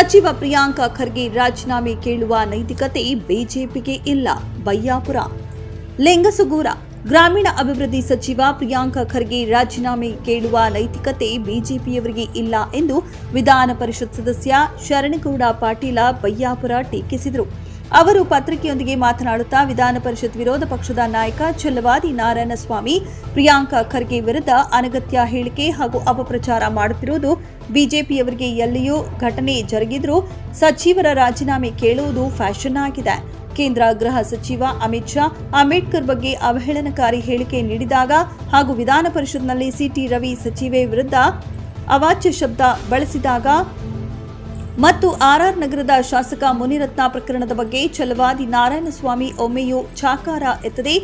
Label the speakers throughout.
Speaker 1: ಸಚಿವ ಪ್ರಿಯಾಂಕ ಖರ್ಗೆ ರಾಜೀನಾಮೆ ಕೇಳುವ ನೈತಿಕತೆ ಬಿಜೆಪಿಗೆ ಇಲ್ಲ. ಬಯ್ಯಾಪುರ. ಲಿಂಗಸುಗೂರ. ಗ್ರಾಮೀಣ ಅಭಿವೃದ್ಧಿ ಸಚಿವ ಪ್ರಿಯಾಂಕ ಖರ್ಗೆ ರಾಜೀನಾಮೆ ಕೇಳುವ ನೈತಿಕತೆ ಬಿಜೆಪಿಯವರಿಗೆ ಇಲ್ಲ ಎಂದು ವಿಧಾನ ಪರಿಷತ್ ಸದಸ್ಯ ಶರಣಗೌಡ ಪಾಟೀಲ ಬಯ್ಯಾಪುರ ಟೀಕಿಸಿದರು. ಅವರು ಪತ್ರಿಕೆಯೊಂದಿಗೆ ಮಾತನಾಡುತ್ತಾ ವಿಧಾನ ಪರಿಷತ್ ವಿರೋಧ ಪಕ್ಷದ ನಾಯಕ ಛಲವಾದಿ ನಾರಾಯಣಸ್ವಾಮಿ ಪ್ರಿಯಾಂಕ ಖರ್ಗೆ ವಿರುದ್ಧ ಅನಗತ್ಯ ಹೇಳಿಕೆ ಹಾಗೂ ಅಪಪ್ರಚಾರ ಮಾಡುತ್ತಿರುವುದು ಬಿಜೆಪಿಯವರಿಗೆ ಎಲ್ಲಿಯೂ ಘಟನೆ ಜರುಗಿದ್ರೂ ಸಚಿವರ ರಾಜೀನಾಮೆ ಕೇಳುವುದು ಫ್ಯಾಷನ್ ಆಗಿದೆ. ಕೇಂದ್ರ ಗೃಹ ಸಚಿವ ಅಮಿತ್ ಶಾ ಅಂಬೇಡ್ಕರ್ ಬಗ್ಗೆ ಅವಹೇಳನಕಾರಿ ಹೇಳಿಕೆ ನೀಡಿದಾಗ ಹಾಗೂ ವಿಧಾನ ಪರಿಷತ್ನಲ್ಲಿ ಸಿಟಿ ರವಿ ಸಚಿವೆ ವಿರುದ್ಧ ಅವಾಚ್ಯ ಶಬ್ದ ಬಳಸಿದಾಗ ಮತ್ತು ಆರ್ಆರ್ ನಗರದ ಶಾಸಕ ಮುನಿರತ್ನ ಪ್ರಕರಣದ ಬಗ್ಗೆ ಛಲವಾದಿ ನಾರಾಯಣಸ್ವಾಮಿ ಒಮ್ಮೆಯೂ ಚಾಕಾರ ಎತ್ತದೆ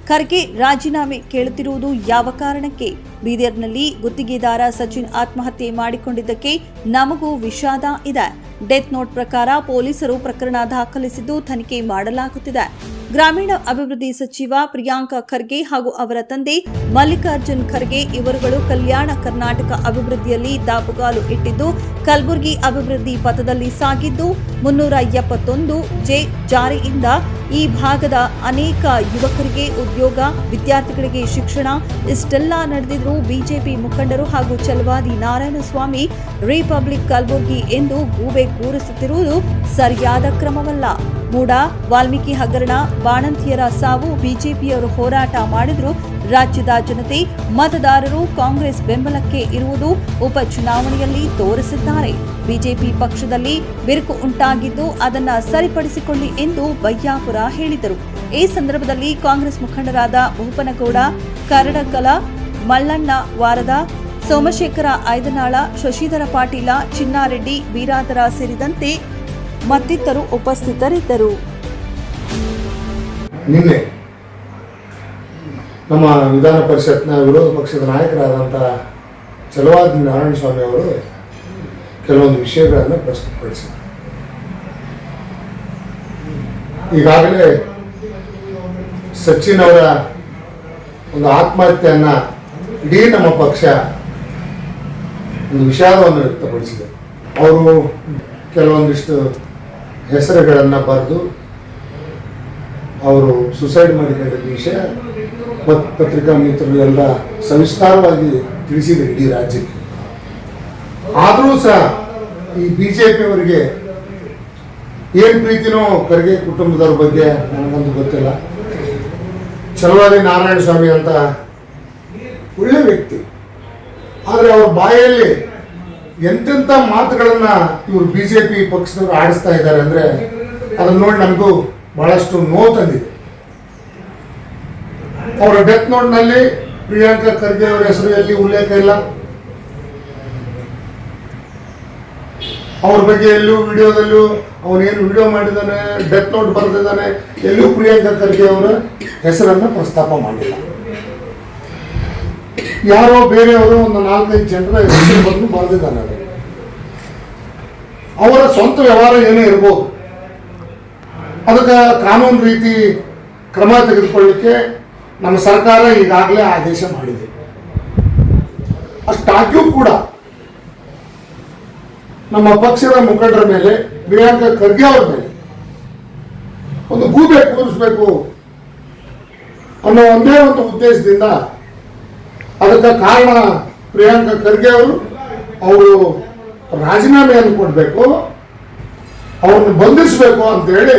Speaker 1: ಖರ್ಗೆ ರಾಜೀನಾಮೆ ಕೇಳುತ್ತಿರುವುದು ಯಾವ ಕಾರಣಕ್ಕೆ? ಬೀದರ್ನಲ್ಲಿ ಗುತ್ತಿಗೆದಾರ ಸಚಿನ್ ಆತ್ಮಹತ್ಯೆ ಮಾಡಿಕೊಂಡಿದ್ದಕ್ಕೆ ನಮಗೂ ವಿಷಾದ ಇದೆ. ಡೆತ್ ನೋಟ್ ಪ್ರಕಾರ ಪೊಲೀಸರು ಪ್ರಕರಣ ದಾಖಲಿಸಿದ್ದು ತನಿಖೆ ಮಾಡಲಾಗುತ್ತಿದೆ. ಗ್ರಾಮೀಣ ಅಭಿವೃದ್ಧಿ ಸಚಿವ ಪ್ರಿಯಾಂಕ ಖರ್ಗೆ ಹಾಗೂ ಅವರ ತಂದೆ ಮಲ್ಲಿಕಾರ್ಜುನ್ ಖರ್ಗೆ ಇವರುಗಳು ಕಲ್ಯಾಣ ಕರ್ನಾಟಕ ಅಭಿವೃದ್ಧಿಯಲ್ಲಿ ದಾಪುಗಾಲು ಇಟ್ಟಿದ್ದು ಕಲಬುರಗಿ ಅಭಿವೃದ್ಧಿ ಪಥದಲ್ಲಿ ಸಾಗಿದ್ದು 371 ಜೆ ಜಾರಿಯಿಂದ ಈ ಭಾಗದ ಅನೇಕ ಯುವಕರಿಗೆ ಉದ್ಯೋಗ, ವಿದ್ಯಾರ್ಥಿಗಳಿಗೆ ಶಿಕ್ಷಣ ಇಷ್ಟೆಲ್ಲ ನಡೆದಿದ್ರೂ ಬಿಜೆಪಿ ಮುಖಂಡರು ಹಾಗೂ ಛಲವಾದಿ ನಾರಾಯಣಸ್ವಾಮಿ ರಿಪಬ್ಲಿಕ್ ಕಲಬುರಗಿ ಎಂದು ಗೂಬೆ ಕೂರಿಸುತ್ತಿರುವುದು ಸರಿಯಾದ ಕ್ರಮವಲ್ಲ. ಮೂಡ, ವಾಲ್ಮೀಕಿ ಹಗರಣ, ಬಾಣಂತಿಯರ ಸಾವು ಬಿಜೆಪಿಯವರು ಹೋರಾಟ ಮಾಡಿದ್ರು ರಾಜ್ಯದ ಜನತೆ ಮತದಾರರು ಕಾಂಗ್ರೆಸ್ ಬೆಂಬಲಕ್ಕೆ ಇರುವುದು ಉಪಚುನಾವಣೆಯಲ್ಲಿ ತೋರಿಸಿದ್ದಾರೆ. ಬಿಜೆಪಿ ಪಕ್ಷದಲ್ಲಿ ಬಿರುಕು ಉಂಟಾಗಿದ್ದು ಅದನ್ನು ಸರಿಪಡಿಸಿಕೊಳ್ಳಿ ಎಂದು ಬಯ್ಯಾಪುರ ಹೇಳಿದರು. ಈ ಸಂದರ್ಭದಲ್ಲಿ ಕಾಂಗ್ರೆಸ್ ಮುಖಂಡರಾದ ಭೂಪನಗೌಡ ಕರಡಕಲ, ಮಲ್ಲಣ್ಣ ವಾರದ, ಸೋಮಶೇಖರ ಐದನಾಳ, ಶಶಿಧರ ಪಾಟೀಲ, ಚಿನ್ನಾರೆಡ್ಡಿ, ಬೀರಾದರ ಸೇರಿದಂತೆ ಮತ್ತಿತರರು ಉಪಸ್ಥಿತರಿದ್ದರು.
Speaker 2: ನಿನ್ನೆ ನಮ್ಮ ವಿಧಾನ ಪರಿಷತ್ನ ವಿರೋಧ ಪಕ್ಷದ ನಾಯಕರಾದಂತಹ ಛಲವಾದಿ ನಾರಾಯಣಸ್ವಾಮಿ ಅವರು ಕೆಲವೊಂದು ವಿಷಯಗಳನ್ನು ಪ್ರಸ್ತುತಪಡಿಸಿದರು. ಈಗಾಗಲೇ ಸಚಿನ್ ಅವರ ಒಂದು ಆತ್ಮಹತ್ಯೆಯನ್ನ ಇಡೀ ನಮ್ಮ ಪಕ್ಷ ಒಂದು ವಿಷಾದವನ್ನು ವ್ಯಕ್ತಪಡಿಸಿದೆ. ಅವರು ಕೆಲವೊಂದಿಷ್ಟು ಹೆಸರುಗಳನ್ನು ಬರೆದು ಅವರು ಸುಸೈಡ್ ಮಾಡಿಕೊಂಡಿದ್ದ ವಿಷಯ ಪತ್ರಿಕಾ ಮಿತ್ರರು ಎಲ್ಲ ಸವಿಸ್ತಾರವಾಗಿ ತಿಳಿಸಿದರು ಇಡೀ ರಾಜ್ಯಕ್ಕೆ. ಆದರೂ ಸಹ ಈ ಬಿಜೆಪಿಯವರಿಗೆ ಏನು ಪ್ರೀತಿನೋ ಖರ್ಗೆ ಕುಟುಂಬದವ್ರ ಬಗ್ಗೆ ನನಗಂತೂ ಗೊತ್ತಿಲ್ಲ. ಛಲವಾದಿ ನಾರಾಯಣಸ್ವಾಮಿ ಅಂತ ಒಳ್ಳೆ ವ್ಯಕ್ತಿ, ಆದರೆ ಅವ್ರ ಬಾಯಲ್ಲಿ ಎಂತೆಂಥ ಮಾತುಗಳನ್ನು ಇವರು ಬಿಜೆಪಿ ಪಕ್ಷದವರು ಆಡಿಸ್ತಾ ಇದ್ದಾರೆ ಅಂದರೆ ಅದನ್ನು ನೋಡಿ ನಮಗೂ ಬಹಳಷ್ಟು ನೋವು ತಂದಿದೆ. ಅವರ ಡೆತ್ ನೋಟ್ನಲ್ಲಿ ಪ್ರಿಯಾಂಕ ಖರ್ಗೆ ಅವರ ಹೆಸರು ಎಲ್ಲಿ ಉಲ್ಲೇಖ ಇಲ್ಲ. ಅವ್ರ ಬಗ್ಗೆ ಎಲ್ಲೂ ವಿಡಿಯೋದಲ್ಲೂ ಅವನೇನು ವಿಡಿಯೋ ಮಾಡಿದ್ದಾನೆ, ಡೆತ್ ನೋಟ್ ಬರೆದಿದ್ದಾನೆ, ಎಲ್ಲೂ ಪ್ರಿಯಾಂಕ ಖರ್ಗೆ ಅವರ ಹೆಸರನ್ನು ಪ್ರಸ್ತಾಪ ಮಾಡಿಲ್ಲ. ಯಾರೋ ಬೇರೆಯವರು ಒಂದು 4-5 ಜನರ ಹೆಸರು ಬಂದು ಬರೆದಿದ್ದಾನೆ. ಅವರ ಸ್ವಂತ ವ್ಯವಹಾರ ಏನೇ ಇರ್ಬೋದು, ಅದಕ್ಕೆ ಕಾನೂನು ರೀತಿ ಕ್ರಮ ತೆಗೆದುಕೊಳ್ಳಿಕ್ಕೆ ನಮ್ಮ ಸರ್ಕಾರ ಈಗಾಗಲೇ ಆದೇಶ ಮಾಡಿದೆ. ಅಷ್ಟಾಗ್ಯೂ ಕೂಡ ನಮ್ಮ ಪಕ್ಷದ ಮುಖಂಡರ ಮೇಲೆ, ಪ್ರಿಯಾಂಕ ಖರ್ಗೆ ಅವರ ಮೇಲೆ ಒಂದು ಗೂಬೆ ಕೂರಿಸಬೇಕು ಅನ್ನೋ ಒಂದೇ ಒಂದು ಉದ್ದೇಶದಿಂದ ಅದಕ್ಕೆ ಕಾರಣ ಪ್ರಿಯಾಂಕ ಖರ್ಗೆ ಅವರು ರಾಜೀನಾಮೆಯನ್ನು ಕೊಡಬೇಕು, ಅವ್ರನ್ನ ಬಂಧಿಸಬೇಕು ಅಂತೇಳಿ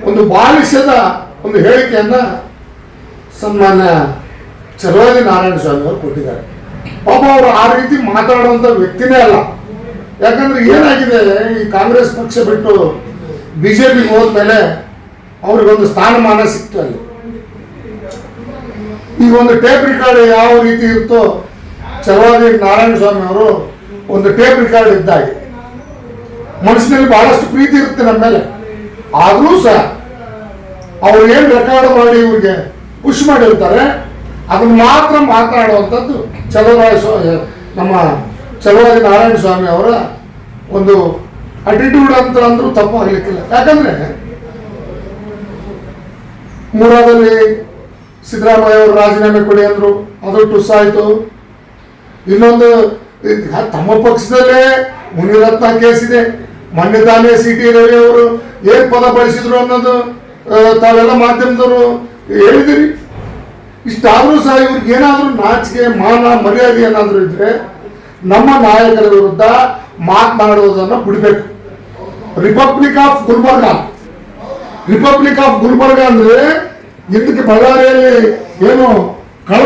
Speaker 2: ಒಂದು ಬಾಲಿಶದ ಒಂದು ಹೇಳಿಕೆಯನ್ನು ಸನ್ಮಾನ್ಯ ಛಲವಾದಿ ನಾರಾಯಣಸ್ವಾಮಿ ಅವರು ಕೊಟ್ಟಿದ್ದಾರೆ. ಪಾಪ ಅವರು ಆ ರೀತಿ ಮಾತಾಡುವಂಥ ವ್ಯಕ್ತಿನೇ ಅಲ್ಲ. ಯಾಕಂದ್ರೆ ಏನಾಗಿದೆ, ಈ ಕಾಂಗ್ರೆಸ್ ಪಕ್ಷ ಬಿಟ್ಟು ಬಿಜೆಪಿಗೆ ಹೋದ್ಮೇಲೆ ಅವ್ರಿಗೊಂದು ಸ್ಥಾನಮಾನ ಸಿಕ್ತು. ಅಲ್ಲಿ ಈಗ ಒಂದು ಟೇಪ್ ರಿಕಾರ್ಡ್ ಯಾವ ರೀತಿ ಇರುತ್ತೋ ಛಲವಾದಿ ನಾರಾಯಣಸ್ವಾಮಿ ಅವರು ಒಂದು ಟೇಪ್ ರಿಕಾರ್ಡ್ ಇದ್ದಾಗೆ. ಮನಸ್ಸಿನಲ್ಲಿ ಬಹಳಷ್ಟು ಪ್ರೀತಿ ಇರುತ್ತೆ ನಮ್ಮ ಮೇಲೆ, ಆದರೂ ಸಹ ಅವ್ರು ಏನು ರೆಕಾರ್ಡ್ ಮಾಡಿ ಇವ್ರಿಗೆ ಪುಷ್ ಮಾಡಿರ್ತಾರೆ ಅದನ್ನು ಮಾತ್ರ ಮಾತನಾಡುವಂಥದ್ದು ನಮ್ಮ ಛಲವಾದಿ ನಾರಾಯಣಸ್ವಾಮಿ ಅವರ ಒಂದು ಅಟಿಟ್ಯೂಡ್ ಅಂತ ಅಂದ್ರೂ ತಪ್ಪಾಗಲಿಕ್ಕಿಲ್ಲ. ಯಾಕಂದ್ರೆ ಮೂರಾದಲ್ಲಿ ಸಿದ್ದರಾಮಯ್ಯ ಅವರು ರಾಜೀನಾಮೆ ಕೊಡಿ ಅಂದರು, ಅದು ಟುಸ್ ಆಯಿತು. ಇನ್ನೊಂದು ತಮ್ಮ ಪಕ್ಷದಲ್ಲೇ ಮುನಿರತ್ನ ಕೇಸ್ ಇದೆ, ಮೊನ್ನೆ ತಾನೇ ಸಿ ಟಿ ರವಿ ಅವರು ಏನ್ ಪದ ಬಳಸಿದ್ರು ಅನ್ನೋದು ತಾವೆಲ್ಲ ಮಾಧ್ಯಮದವರು ಹೇಳಿದಿರಿ. ಇಷ್ಟಾದ್ರೂ ಸಹ ಇವ್ರಿಗೆ ಏನಾದ್ರೂ ನಾಚಿಕೆ ಮಾನ ಮರ್ಯಾದೆ ಏನಾದ್ರೂ ಇದ್ರೆ ನಮ್ಮ ನಾಯಕರ ವಿರುದ್ಧ ಮಾತನಾಡುವುದನ್ನು ಬಿಡಬೇಕು. ರಿಪಬ್ಲಿಕ್ ಆಫ್ ಗುಲ್ಬರ್ಗ ಅಂದ್ರೆ ಇದಕ್ಕೆ ಬಳ್ಳಾರಿಯಲ್ಲಿ ಏನು ಕಳತ